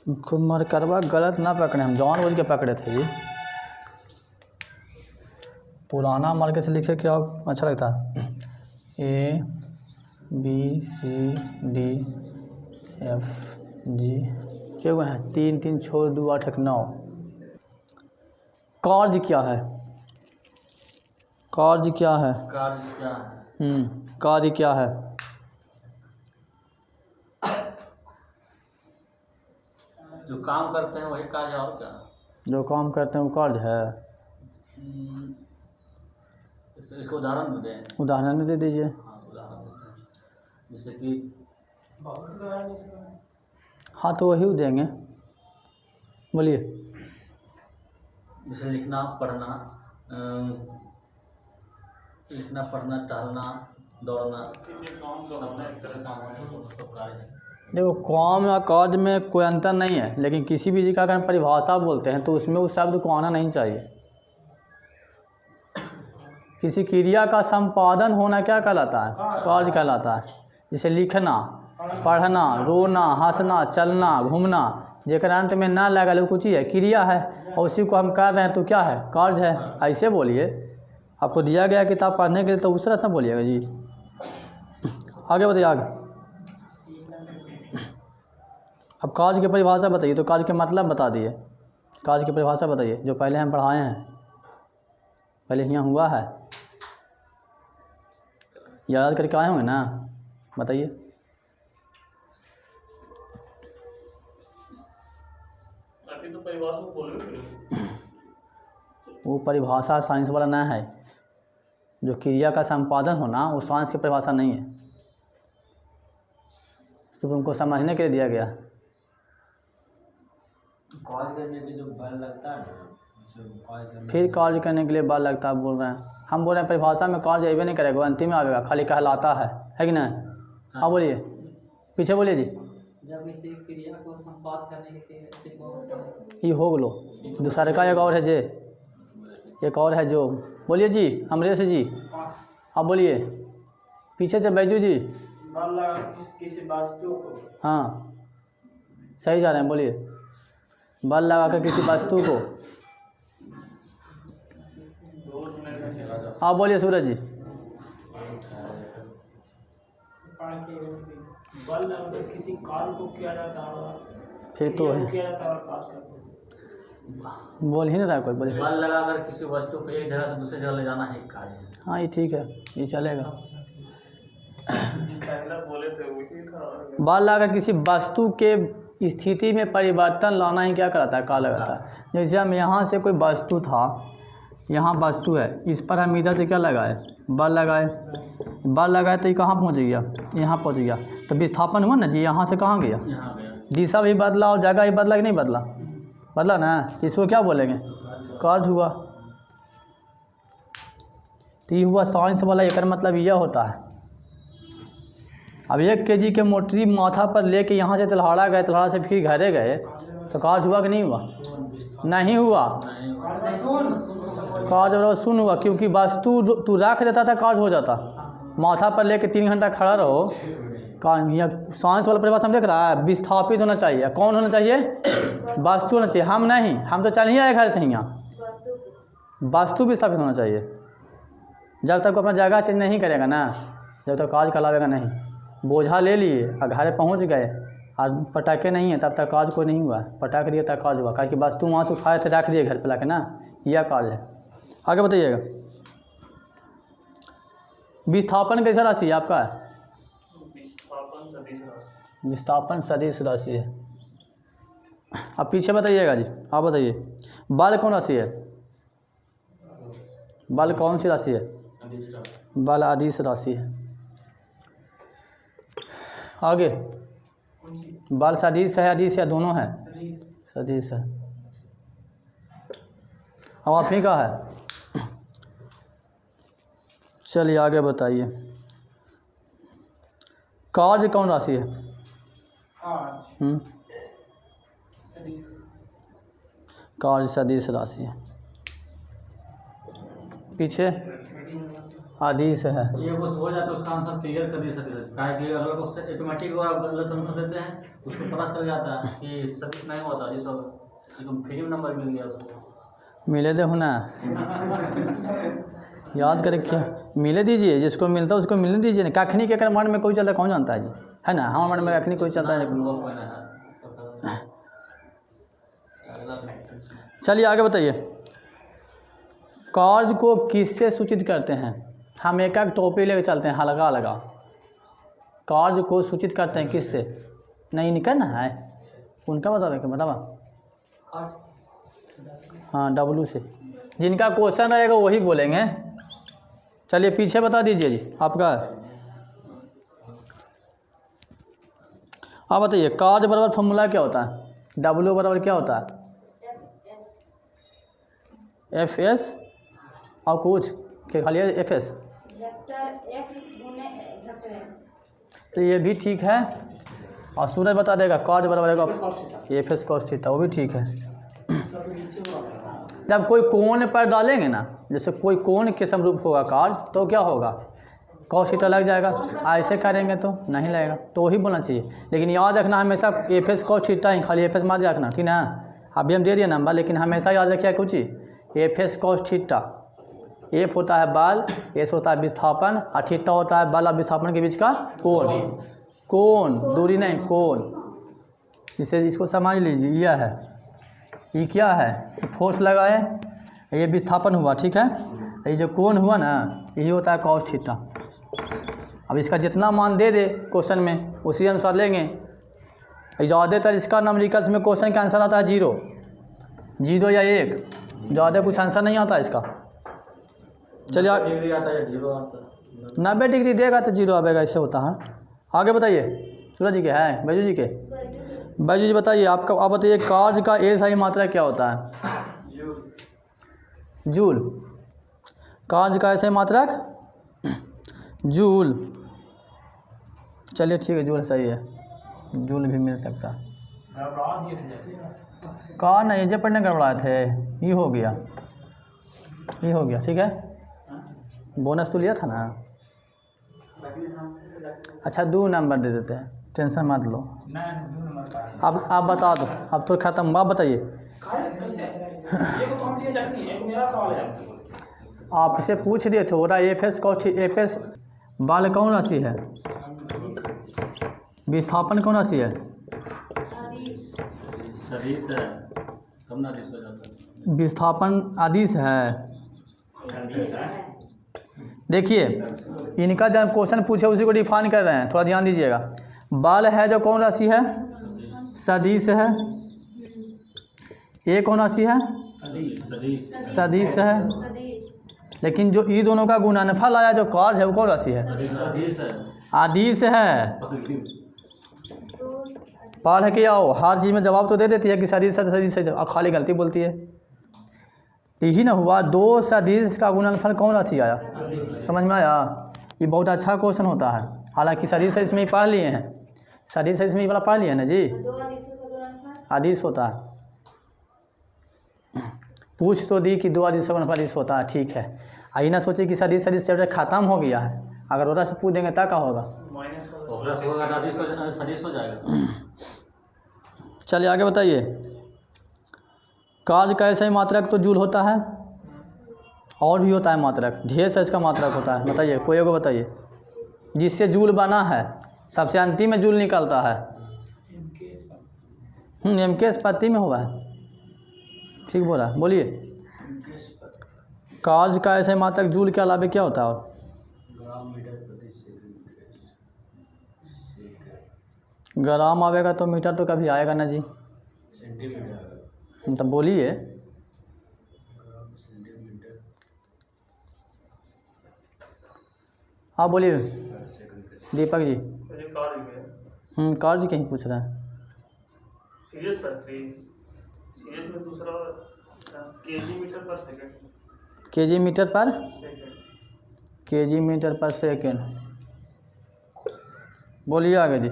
मरकरवा गलत ना पकड़े, हम जानबूझ के पकड़े थे जी। पुराना मार्के से लिखे क्या अच्छा लगता है। A B C D F G क्या हुए हैं, 3 3 छोड़ 2 8 1 9। कार्य क्या है, कार्य क्या है, कार्य क्या है? कार्य क्या है। जो काम करते हैं वही कार्य है, और क्या? जो काम करते हैं वो कार्य है। इसको उदाहरण भी दें। उदाहरण दे दीजिए। हाँ, उदाहरण देते हैं, जैसे कि हाँ तो वही देंगे, बोलिए। जैसे लिखना पढ़ना, लिखना पढ़ना, टहलना, दौड़ना, सब कार्य है। देखो काम या कार्य में कोई अंतर नहीं है, लेकिन किसी भी चीज़ का अगर हम परिभाषा बोलते हैं तो उसमें उस शब्द को आना नहीं चाहिए। किसी क्रिया का संपादन होना क्या कहलाता है, कार्य कहलाता है। जैसे लिखना, पढ़ना, रोना, हंसना, चलना, घूमना, जेकर अंत में ना लगा वो कुछ ही है, क्रिया है, और उसी को हम कर रहे हैं तो क्या है, कार्य है। ऐसे बोलिए, आपको दिया गया किताब पढ़ने के लिए तो उस तरह से बोलिएगा जी। आगे बताइए आगे। अब कार्य की परिभाषा बताइए, तो कार्य के मतलब बता दिए, कार्य की परिभाषा बताइए जो पहले हम पढ़ाए हैं, पहले यहाँ हुआ है, याद करके आए होंगे ना, बताइए। तो परिभाषा बोलो। वो परिभाषा साइंस वाला ना है, जो क्रिया का संपादन होना वो साइंस की परिभाषा नहीं है, तो तुमको समझने के लिए दिया गया। कार्य करने के जो बल लगता है ना, फिर कार्य करने के लिए बल लगता है बोल रहे हैं, हम बोल रहे हैं परिभाषा में कार्य अबे नहीं करेगा, अंतिम में आएगा, खाली कहलाता है कि नहीं। हाँ बोलिए, पीछे बोलिए जी। जब किसी क्रिया को संपाद करने के लिए ये हो गलो, दूसरे का एक और है जे, एक और है जो, बोलिए जी अमरेश जी। हाँ बोलिए, पीछे से बैजू जी। किसी वस्तु को, हाँ सही जा रहे हैं, बोलिए। बल लगा कर किसी वस्तु को, हाँ बोलिए सूरज जी। बल लगाकर किसी कार्य को किया जाता है, फिर तो है, किया जाता है कार्य करते बोल ही नहीं रहा कोई, बोलिए। बल लगाकर किसी वस्तु को एक जगह से दूसरी जगह ले जाना ही कार्य है। हाँ ये ठीक है, ये चलेगा। बोले थे वही था। बल लगाकर किसी वस्तु के स्थिति में परिवर्तन लाना ही क्या कराता है, कार्य लगाता है। जैसे हम यहाँ से कोई वस्तु था, यहाँ वस्तु है, इस पर हम इधर से क्या लगाए, बल लगाए, बल लगाए तो ये कहाँ पहुँच गया, यहाँ पहुँच गया, तो विस्थापन हुआ ना जी, यहाँ से कहाँ गया, यहाँ गया। दिशा भी बदला और जगह भी बदला कि नहीं बदला, बदला ना, इसको क्या बोलेंगे, कार्य हुआ। तो ये हुआ साइंस वाला, एक मतलब यह होता है। अब 1 kg के मोटरी माथा पर लेके यहाँ से तिल्हाड़ा गए, तिल्हाड़ा से फिर घरे गए, तो कार्य हुआ कि नहीं हुआ, नहीं हुआ। कार्य और शून्य हुआ, क्योंकि वस्तु तू रख देता था कार्य हो जाता। माथा पर लेके 3 घंटा खड़ा रहो, यहाँ साइंस वाला परिभाषा हम देख रहा है, विस्थापित होना चाहिए। कौन होना चाहिए, वस्तु होना चाहिए, हम नहीं, हम तो चल ही आए घर से ही, यहाँ वस्तु विस्थापित होना चाहिए। जब तक अपना जगह चेंज नहीं करेगा ना, जब तक कार्य कहलावेगा नहीं। बोझा ले लिए और घर पहुँच गए और पटाखे नहीं है, तब तक कार्य कोई नहीं हुआ, पटाखे दिए तब कार्य हुआ, कारण कि वस्तु वहाँ से उठाए थे रख दिए घर पर लाके ना, यह कार्य है। आगे बताइएगा। विस्थापन कैसा राशि है आपका, विस्थापन सदिश राशि है। अब पीछे बताइएगा जी, आप बताइए। बल कौन राशि है, बल कौन सी राशि है, बल अदिश राशि है। आगे, बल सदिश है, अदिश या दोनों है, सदिश है। अब आप ही का है, चलिए आगे बताइए। कार्य कौन राशि है, कार्य सदिश राशि है। पीछे आदिश है। ये कुछ हो जाता है उसका आंसर क्लियर कर दे सकते हैं, कि अगर उससे ऑटोमेटिक गलत आंसर देते हैं उसको पता चल जाता है कि सर्विस नहीं होता जिस वक्त एकदम फ्री में नंबर मिल गया उसको। मिले दे होना याद कर रखिए, मिले दीजिए, जिसको मिलता है उसको मिलने दीजिए ना। कखनी के अगर मन में कोई चलता है कौन जानता है जी, है ना। हमारे मन में कखनी कोई चलता है। अनुभव कोई नहीं है। अगला चलिए आगे बताइए, कार्य को किससे सूचित करते हैं। हम एक एक टॉपिक लेकर चलते हैं हल्का हल्का। कार्य को सूचित करते हैं किससे, नहीं निकलना है उनका बता दें, बतावा। आज हाँ डब्लू से, जिनका क्वेश्चन रहेगा वही बोलेंगे। चलिए पीछे बता दीजिए जी आपका। आप बताइए कार्य बराबर फॉर्मूला क्या होता है। डब्लू बराबर क्या होता है, एफ एस और कुछ क्या खाली एफ एस। वेक्टर एफ गुने वेक्टर एस। तो ये भी ठीक है। और सूरज बता देगा कार्य बराबर एफ एस कॉस थीटा, वो भी ठीक है। जब कोई कोण पर डालेंगे ना, जैसे कोई कोण के समरूप होगा कार्य, तो क्या होगा, कॉस थीटा लग जाएगा। ऐसे करेंगे तो नहीं लगेगा, तो वही बोलना चाहिए। लेकिन याद रखना हमेशा एफ एस कॉस थीटा ही, खाली एफ एस मत रखना, ठीक ना। अभी हम दे दिए नंबर, लेकिन हमेशा याद रखिए कुछ ही, F S cos theta. F होता है बल, एस होता है विस्थापन, और थीटा होता है बल और विस्थापन के बीच का कोण। कोण, दूरी नहीं, कोण। जिसे इसको समझ लीजिए, यह है, ये क्या है, फोर्स लगाए, ये विस्थापन हुआ, ठीक है। ये जो कोण हुआ ना, यही होता है कॉस थीटा। अब इसका जितना मान दे दे क्वेश्चन में, उसी अनुसार लेंगे। ज़्यादातर इसका नंबरिकल्स में क्वेश्चन का आंसर आता है 0 0 या 1, ज़्यादा कुछ आंसर नहीं आता इसका। चलिए डिग्री आता है 0 आता है। 90 डिग्री देगा तो 0 आएगा, ऐसे होता है। आगे बताइए, सूरज जी के हैं, बैजू जी के, बैजू जी बताइए आपका। आप बताइए कार्य का ए सही मात्रा क्या होता है, जूल। कार्य का ऐसे मात्रक जूल। चलिए ठीक है, जूल सही है, जूल भी मिल सकता है। कहा नहीं जब पढ़ने गड़बड़ाए थे, ये हो गया, ये हो गया, ठीक है। बोनस तो लिया था ना। अच्छा 2 नंबर दे देते हैं, टेंशन मत लो। अब आप बता दो, अब तो ख़त्म। आप बताइए, आप इसे पूछ दिए थे, हो रहा F S cos, F S बल कौन राशि है, विस्थापन कौन राशि है, सदिश है, कम ना दिस हो जाता है। विस्थापन आदिश है। देखिए इनका जब क्वेश्चन पूछे उसी को डिफाइन कर रहे हैं, थोड़ा ध्यान दीजिएगा। बल है जो कौन राशि है, सदिश है। ये कौन राशि है, सदिश है। लेकिन जो ई दोनों का गुणनफल आया जो कार्य है वो कौन राशि है, सदिश है। आदिश है। पाल है कि आओ, हर चीज़ में जवाब तो दे देती है कि सदिश है, सदिश है, और खाली गलती बोलती है। तो यही ना हुआ, 2 सदिश का गुणनफल कौन राशि आया, समझ में आया। ये बहुत अच्छा क्वेश्चन होता है। हालांकि सदिश है इसमें ही पढ़ लिए हैं, सदिश है इसमें ही वाला पढ़ लिए हैं ना जी। आदिश होता है, पूछ तो दी कि 2 आदिश का गुणनफल होता है, ठीक है। आई ना सोचे कि सदिश सदिश चैप्टर खत्म हो गया है, अगर ओरा से पूछ देंगे तब क्या होगा, सदिश हो जाएगा। चलिए आगे बताइए। कार्य का ऐसा ही मात्रक तो जूल होता है, और भी होता है मात्रक, ढेर सा इसका मात्रक होता है। बताइए कोई एगो बताइए जिससे जूल बना है, सबसे अंतिम में जूल निकलता है। एम के स्पत्ति में हुआ है, ठीक बोला, बोलिए। कार्य का ऐसे मात्रक जूल के अलावा क्या होता है, और ग्राम आवेगा तो मीटर तो कभी आएगा ना जी, तो बोलिए। हाँ बोलिए दीपक जी। कार्य जी कहीं पूछ रहे हैं। सीरियस पढ़ती, सीरियस में दूसरा केजी मीटर पर सेकंड, केजी मीटर पर सेकंड। केजी मीटर पर सेकेंड, बोलिए आगे जी।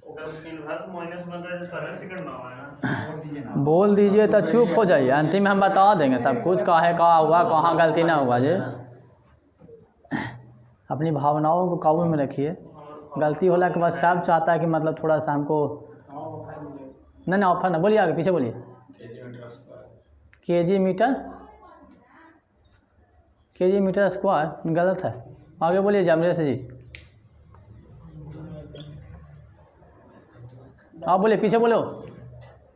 अगर इनवर्स माइनस बन रहा है तो पर सेकंड ना आए ना, बोल दीजिए तो चुप हो जाइए, अंतिम में हम बता देंगे सब कुछ, काहे का हुआ, कहाँ गलती ना हुआ जी। अपनी भावनाओं को काबू में रखिए। और गलती होला के बाद साहब चाहता है कि मतलब थोड़ा सा हमको नहीं ऑफर ना बोलिए, आगे पीछे बोलिए। केजी मीटर स्क्वायर गलत है, आगे बोलिए जमरेश जी, आप बोलिए, पीछे बोलो।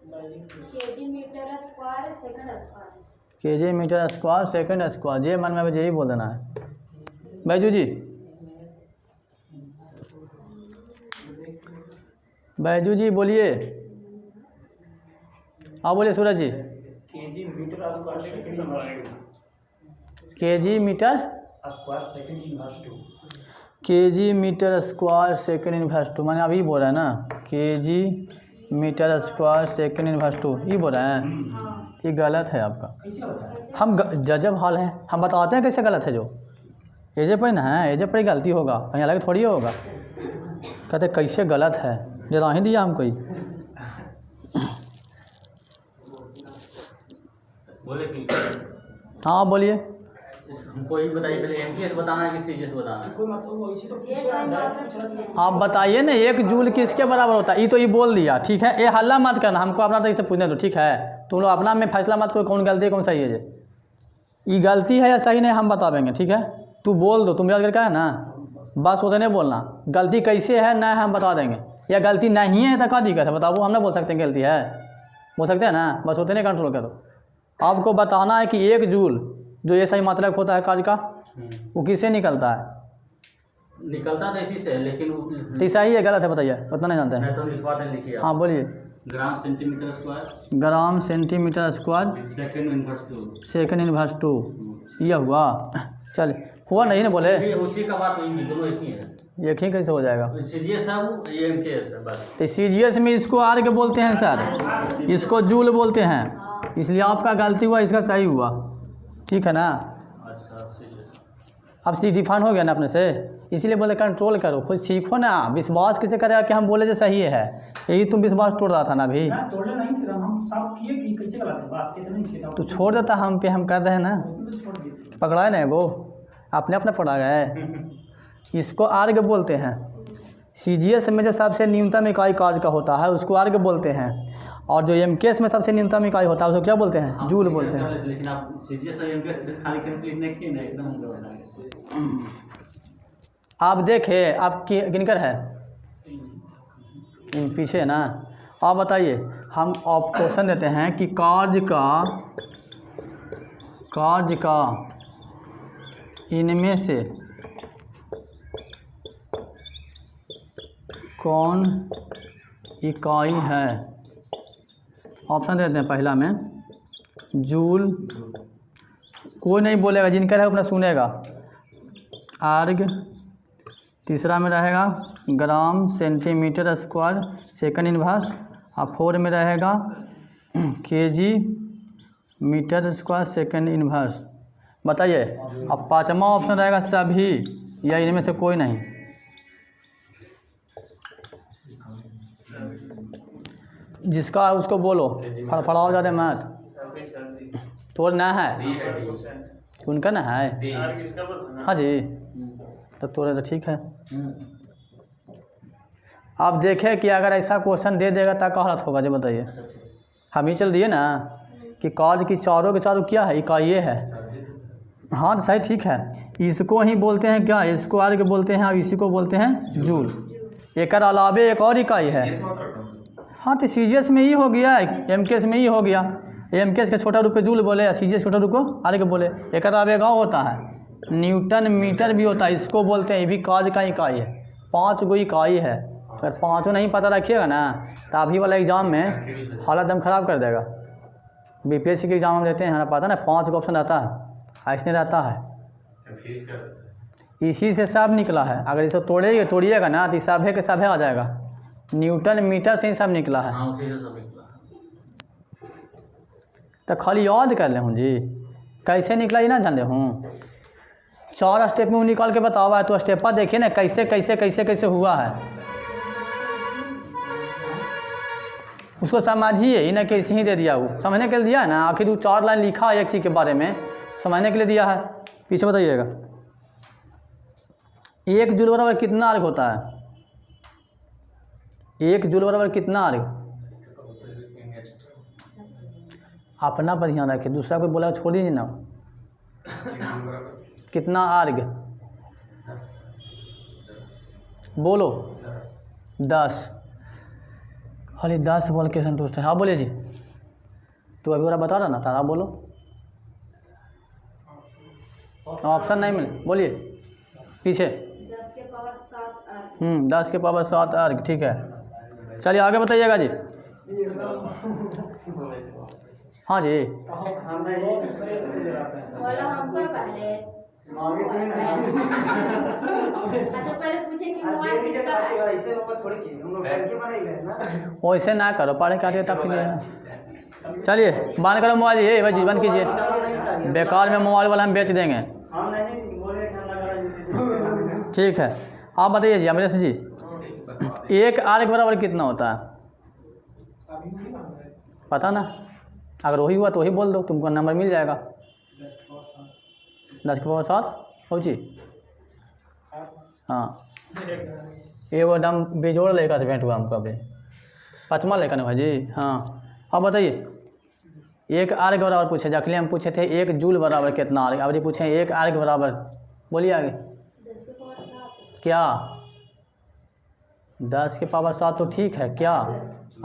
KG metre square second square. KG metre square second square, J मन में मुझे यही बोल देना है। बैजू जी, बैजू जी बोलिए, आप बोलिए। Suraj ji, KG metre square second inverse KG metre square second inverse 2। KG metre square second inverse 2, मैंने अभी बोल रहा है ना, KG metre square second inverse 2, ये बोल रहे हैं। ये गलत है आपका। कैसे होता है? हम जजब हाल है, हम बताते हैं कैसे गलत है। जो एजे पर ना है, एजे पर ही गलती होगा, कहीं अलग थोड़ी होगा। कहते कैसे गलत है, जरा ही दिया हमको ही। बोले कि हाँ बोलिए। हमको ये बताइए, पहले एमकेएस बताना है कि सीजीएस बताना है? कोई मतलब वो इसी तो ये सही बात है। आप बताइए ना, एक जूल किसके बराबर होता है? ये तो ये बोल दिया, ठीक है। ये हल्ला मत करना, हमको अपना तरीके से पूछने दो, ठीक है। तुम लोग अपना में फैसला मत करो कौन गलती है कौन सही है। ये गलती है या सही नहीं हम बता देंगे, ठीक है। तू बोल दो, तुम याद करके है ना, बस उतने बोलना। गलती कैसे है ना हम बता देंगे, या गलती नहीं है तो क्या दिक्कत है बताओ, हम ना बोल सकते हैं गलती है, बोल सकते हैं ना, बस उतने कंट्रोल करो। आपको बताना है कि एक जूल जो ये सही मतलब होता है काज का, वो किससे निकलता है? निकलता तो इसी से है, लेकिन तो सही है गलत है बताइए, उतना नहीं जानते हैं। मैं तो लिखवा दें, लिखिए आप। हाँ बोलिए। ग्राम सेंटीमीटर स्क्वायर ग्राम centimetre square second inverse 2। Second inverse 2, यह हुआ। चल हुआ नहीं ना बोले, ये उसी का बात हुई, दोनों एक ही है। एक ही कैसे हो जाएगा? सीजीएस है वो, ये एमकेएस है बस। तो सीजीएस में इसको आर के बोलते हैं सर, इसको जूल बोलते हैं, इसलिए आपका गलती हुआ, इसका सही हुआ, ठीक है ना। अच्छा सीजीएस अब सी डिफाइन हो गया ना अपने से, इसीलिए बोले कंट्रोल करो, खुद सीखो ना। विश्वास किसे करेगा कि हम बोले जो सही है, यही तुम विश्वास तोड़ रहा था ना अभी। तोड़ने नहीं थे हम सब किए कि कैसे गलत है, बस इतना ही किया था। तो छोड़ देता हम पे, हम कर रहे हैं ना, तो छोड़ दिए। पकड़ा है ना वो, अपने अपने पकड़ा गए। इसको आर्ग बोलते हैं। सीजीएस में जो सबसे न्यूनतम इकाई काज का होता है उसको आर्ग बोलते हैं, और जो एमकेएस में सबसे न्यूनतम इकाई होता है उसको क्या बोलते हैं? जूल बोलते हैं। लेकिन आप सीजीएस और एमकेएस खाली कंप्लीट नहीं किए ना, एकदम हम लोग आप देखे, आप किनकर है इन पीछे ना। आप बताइए, हम आप क्वेश्चन देते हैं कि कार्य का इनमें से कौन इकाई है? ऑप्शन देते हैं, पहला में जूल, कोई नहीं बोलेगा, जिनका है अपना सुनेगा, आर्ग, तीसरा में रहेगा gram centimetre square second inverse, और 4 में रहेगा KG metre square second inverse. बताइए। अब 5वां ऑप्शन रहेगा सभी, या इनमें से कोई नहीं। जिसका है उसको बोलो, फड़फड़ाओ ज़्यादा मत, तो ना है उनका ना है। हाँ जी, तो तोड़े तो ठीक है। आप देखें कि अगर ऐसा क्वेश्चन दे देगा तो क्या हालत होगा, जो बताइए। हम ही चल दिए ना कि कार्य की चारों के चारों क्या है, इकाई ये है। हाँ तो सही, ठीक है। इसको ही बोलते हैं क्या, इसको आर्ग बोलते हैं, और इसी को बोलते हैं जूल। एक अलावे एक और इकाई है। हाँ तो सीजीएस में ही हो गया, एमकेएस में ही हो गया। एमकेएस के छोटा रूप पे जूल बोले, या सीजीएस छोटा रूप को आर्ग बोले। एक अलावे एक और होता है न्यूटन मीटर भी होता है, इसको बोलते हैं, ये भी कार्य का इकाई है। 5 गो इकाई है, अगर 5 नहीं पता रखिएगा ना तो अभी वाला एग्ज़ाम में हालत दम ख़राब कर देगा। बीपीएससी के एग्ज़ाम हम देते हैं ना, पता ना 5 का ऑप्शन रहता है, ऐसे रहता है। इसी से सब निकला है। अगर इसे तोड़िएगा ना तो सभे के सभे आ जाएगा। न्यूटन मीटर से ही सब निकला है। हाँ उसी से सब निकला। तो खाली याद कर ले हूँ जी, कैसे निकला ये ना जान ले हूँ। 4 स्टेप में वो निकाल के बतावा है, तो स्टेपा देखिए ना कैसे कैसे कैसे कैसे हुआ है, उसको समझिए। ही ना कैसे ही दे दिया, वो समझने के लिए दिया है ना। आखिर वो 4 लाइन लिखा है एक चीज़ के बारे में, समझने के लिए दिया है। पीछे बताइएगा, 1 जूल बराबर कितना आर्ग होता है? 1 जूल बराबर कितना आर्ग? अपना पर ध्यान रखिए, दूसरा कोई बोला छोड़ दीजिए ना। कितना आर्ग? बोलो 10। खाली 10 बोल के संतुष्ट है। हाँ बोलिए जी, तो अभी वाला बता रहा ना था, आप बोलो। ऑप्शन नहीं मिले, बोलिए पीछे। 10 के पावर 7 अर्ग। 10 के पावर 7 अर्ग, ठीक है। चलिए आगे बताइएगा जी। हाँ जी, बोला हमको पहले। अच्छा पहले पूछे कि मोबाइल किसका है? वैसे ना करो, पढ़े का तब के लिए। चलिए बंद करो मोबाइल, ये भाई जी बंद कीजिए, बेकार में मोबाइल वाला हम बेच देंगे। ठीक है, आप बताइए जी अमरेश जी, 1 आर्ग बराबर कितना होता है? पता ना, अगर वही हुआ तो वही बोल दो, तुमको नंबर मिल जाएगा। 10 के पावर 7 हो जी। हाँ, एगो एकदम बेजोड़ लड़का से भेंट हुआ हमको अभी, 5वां लड़का ना भाई जी। हाँ, अब बताइए 1 आर्ग बराबर पूछे, जखले हम पूछे थे 1 जूल बराबर कितना आर्ग, अब जी पूछे 1 आर्ग बराबर, बोलिए आगे। 10 के पावर 7। क्या 10 के पावर 7 तो ठीक है, क्या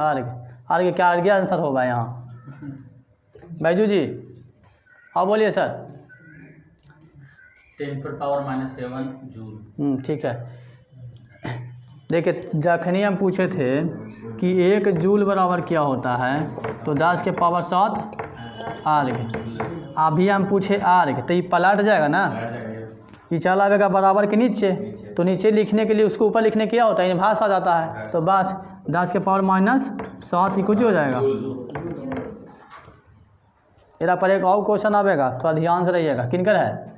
आर्ग? आर्ग क्या आर्ग आंसर होगा यहाँ? बैजू जी हाँ बोलिए सर। 10⁻⁷ जूल। ठीक है। देखिए जखनी हम पूछे थे कि 1 जूल बराबर क्या होता है, तो 10 के पावर 7 आर्ग। अभी हम पूछे आर्ग, तो ये पलट जाएगा ना, ये चला आएगा बराबर के नीचे, तो नीचे लिखने के लिए उसको ऊपर लिखने क्या होता है, भास आ जाता है, तो बस 10 के पावर -7 कुछ हो जाएगा। इधर पर एक और क्वेश्चन आएगा, थोड़ा ध्यान से रहिएगा। किनकर है?